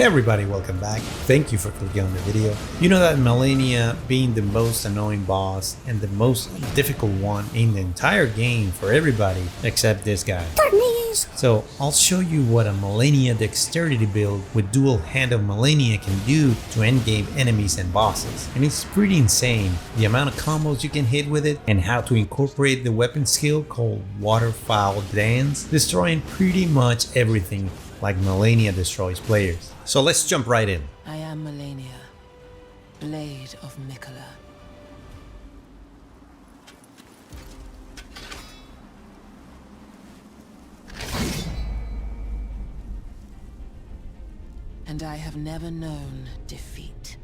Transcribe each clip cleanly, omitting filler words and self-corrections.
Hey everybody, welcome back. Thank you for clicking on the video. You know that Malenia being the most annoying boss and the most difficult one in the entire game for everybody except this guy. So I'll show you what a Malenia Dexterity build with Dual Hand of Malenia can do to endgame enemies and bosses. And it's pretty insane, the amount of combos you can hit with it and how to incorporate the weapon skill called Waterfowl Dance, destroying pretty much everything like Malenia destroys players. So let's jump right in. I am Malenia, Blade of Mikola. And I have never known defeat.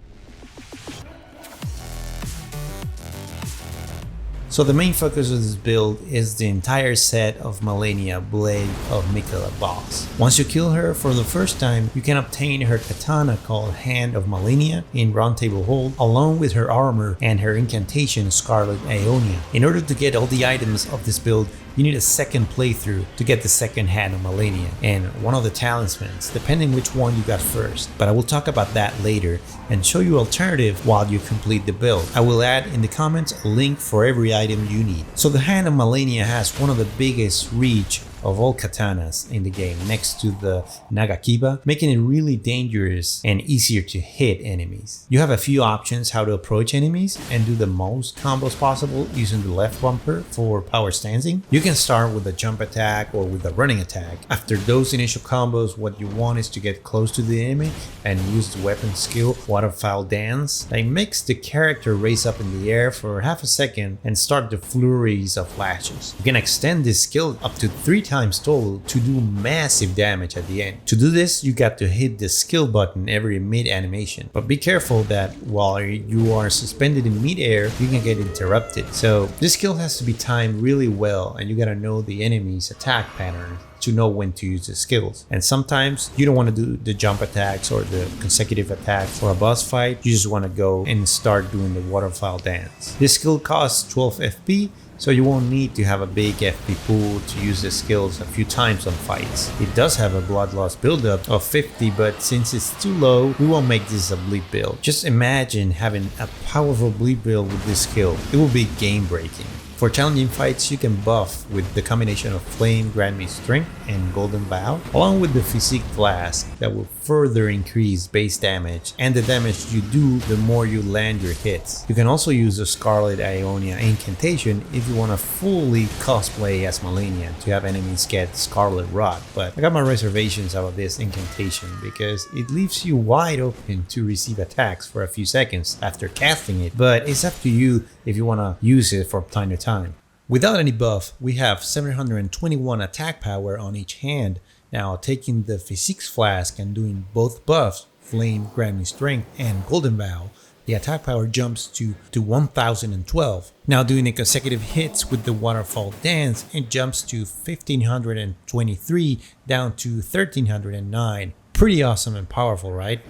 So the main focus of this build is the entire set of Malenia Blade of Mikola boss. Once you kill her for the first time, you can obtain her katana called Hand of Malenia in Round Table Hold, along with her armor and her incantation Scarlet Aeonia. In order to get all the items of this build, you need a second playthrough to get the second Hand of Malenia and one of the Talismans, depending which one you got first. But I will talk about that later and show you alternative while you complete the build. I will add in the comments a link for every item you need. So the Hand of Malenia has one of the biggest reach of all katanas in the game next to the Nagakiba, making it really dangerous and easier to hit enemies. You have a few options how to approach enemies and do the most combos possible using the left bumper for power stancing. You can start with a jump attack or with a running attack. After those initial combos, what you want is to get close to the enemy and use the weapon skill Waterfowl Dance that makes the character raise up in the air for half a second and start the flurries of flashes. You can extend this skill up to 3 times total to do massive damage at the end. To do this, you got to hit the skill button every mid animation, but be careful that while you are suspended in mid-air, you can get interrupted. So this skill has to be timed really well, and you gotta know the enemy's attack pattern to know when to use the skills. And sometimes you don't want to do the jump attacks or the consecutive attacks for a boss fight. You just want to go and start doing the Waterfowl Dance. This skill costs 12 FP, so you won't need to have a big FP pool to use the skills a few times on fights. It does have a blood loss buildup of 50, but since it's too low, we won't make this a bleed build. Just imagine having a powerful bleed build with this skill. It will be game breaking. For challenging fights, you can buff with the combination of Flame, Grant Me Strength, and Golden Bow, along with the PHYSICK Flask that will further increase base damage, and the damage you do the more you land your hits. You can also use the Scarlet Aeonia incantation if you want to fully cosplay as Malenia to have enemies get Scarlet Rot, but I got my reservations about this incantation because it leaves you wide open to receive attacks for a few seconds after casting it, but it's up to you if you want to use it from time to time. Without any buff, we have 721 attack power on each hand. Now taking the PHYSICK Flask and doing both buffs, Flame, Grant Me Strength, and Golden Bow, the attack power jumps to 1012. Now doing the consecutive hits with the Waterfowl Dance, it jumps to 1523 down to 1309. Pretty awesome and powerful, right?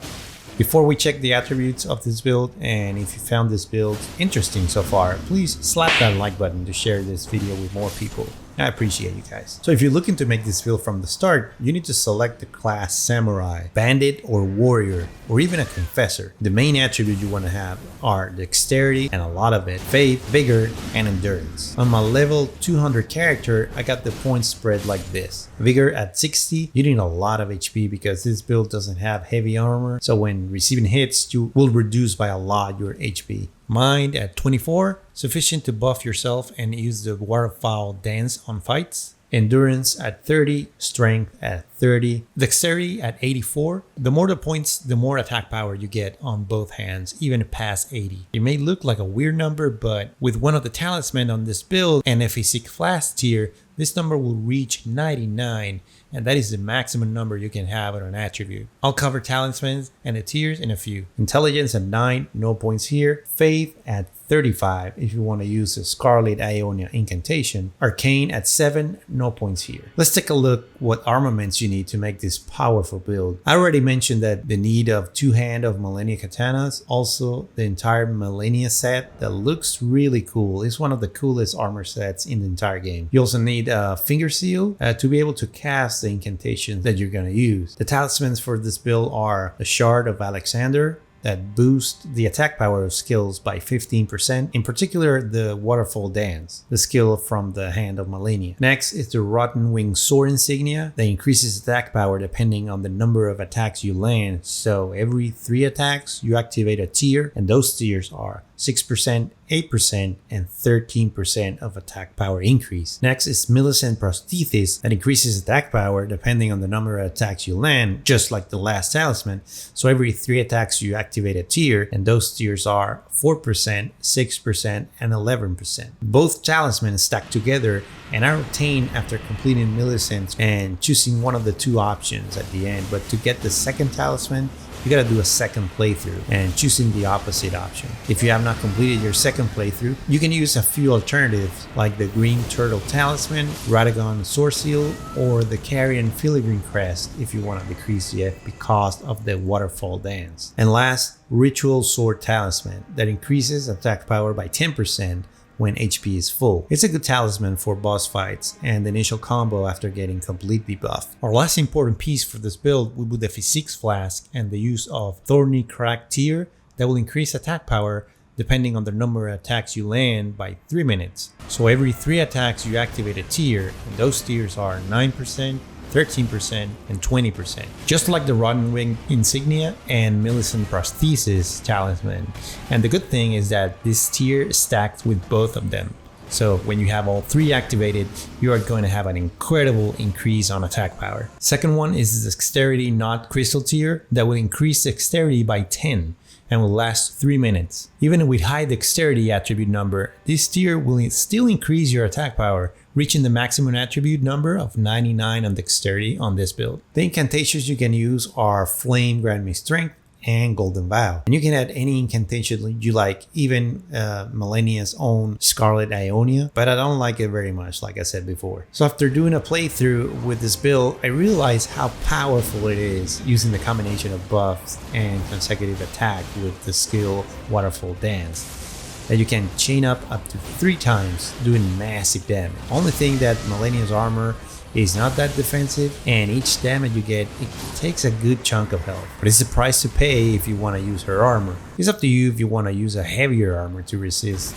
Before we check the attributes of this build, and if you found this build interesting so far, please slap that like button to share this video with more people. I appreciate you guys. So if you're looking to make this build from the start, you need to select the class Samurai, Bandit, or Warrior, or even a Confessor. The main attributes you want to have are Dexterity, and a lot of it, Faith, Vigor, and Endurance. On my level 200 character, I got the points spread like this. Vigor at 60, you need a lot of HP because this build doesn't have heavy armor, so when receiving hits, you will reduce by a lot your HP. Mind at 24, sufficient to buff yourself and use the Waterfowl Dance on fights. Endurance at 30, Strength at 30, Dexterity at 84. The more the points, the more attack power you get on both hands, even past 80. It may look like a weird number, but with one of the Talismans on this build and a PHYSICK Flask tier, this number will reach 99, and that is the maximum number you can have on an attribute. I'll cover Talismans and the tiers in a few. Intelligence at 9, no points here. Faith at 35 if you want to use the Scarlet Aeonia incantation. Arcane at 7, no points here. Let's take a look what armaments you you need to make this powerful build. I already mentioned that the need of 2 Hand of Malenia katanas, also the entire Malenia set that looks really cool. It's one of the coolest armor sets in the entire game. You also need a finger seal to be able to cast the incantations that you're going to use. The talismans for this build are the Shard of Alexander, that boost the attack power of skills by 15%, in particular the Waterfall Dance, the skill from the Hand of Malenia. Next is the Rotten Wing Sword Insignia that increases attack power depending on the number of attacks you land, so every 3 attacks you activate a tier, and those tiers are 6%, 8%, and 13% of attack power increase. Next is Millicent Prosthesis that increases attack power depending on the number of attacks you land, just like the last talisman. So every 3 attacks you activate a tier, and those tiers are 4%, 6%, and 11%. Both talismans stack together and are obtained after completing Millicent and choosing one of the 2 options at the end. But to get the second talisman, you gotta do a second playthrough and choosing the opposite option. If you have not completed your second playthrough, you can use a few alternatives like the Green Turtle Talisman, Radagon Sword Seal, or the Carrion Filigree Crest if you want to decrease the FP cost of the Waterfall Dance. And last, Ritual Sword Talisman that increases attack power by 10% when HP is full. It's a good talisman for boss fights and the initial combo after getting completely buffed. Our last important piece for this build will be the PHYSICK flask and the use of Thorny Crack tier that will increase attack power depending on the number of attacks you land by 3 minutes. So every 3 attacks you activate a tier, and those tiers are 9%, 13%, and 20%. Just like the Rotten Wing Insignia and Millicent Prosthesis talisman. And the good thing is that this tier stacks with both of them. So when you have all 3 activated, you are going to have an incredible increase on attack power. Second one is the Dexterity-knot crystal tier that will increase dexterity by 10 and will last 3 minutes. Even with high dexterity attribute number, this tier will still increase your attack power, reaching the maximum attribute number of 99 on dexterity on this build. The incantations you can use are Flame Grant Me Strength and Golden Vow. And you can add any incantation you like, even Malenia's own Scarlet Aeonia, but I don't like it very much, like I said before. So after doing a playthrough with this build, I realized how powerful it is using the combination of buffs and consecutive attack with the skill Waterfall Dance, that you can chain up to 3 times, doing massive damage. Only thing that Malenia's armor is not that defensive, and each damage you get, it takes a good chunk of health. But it's the price to pay if you want to use her armor. It's up to you if you want to use a heavier armor to resist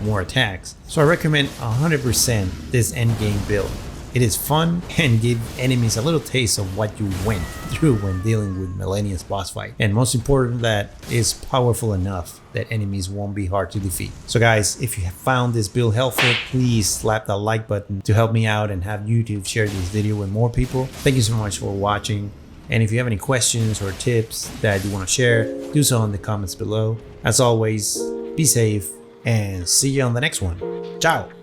more attacks. So I recommend 100% this endgame build. It is fun and give enemies a little taste of what you went through when dealing with Malenia's boss fight. And most important, that is powerful enough that enemies won't be hard to defeat. So guys, if you have found this build helpful, please slap that like button to help me out and have YouTube share this video with more people. Thank you so much for watching. And if you have any questions or tips that you want to share, do so in the comments below. As always, be safe and see you on the next one. Ciao!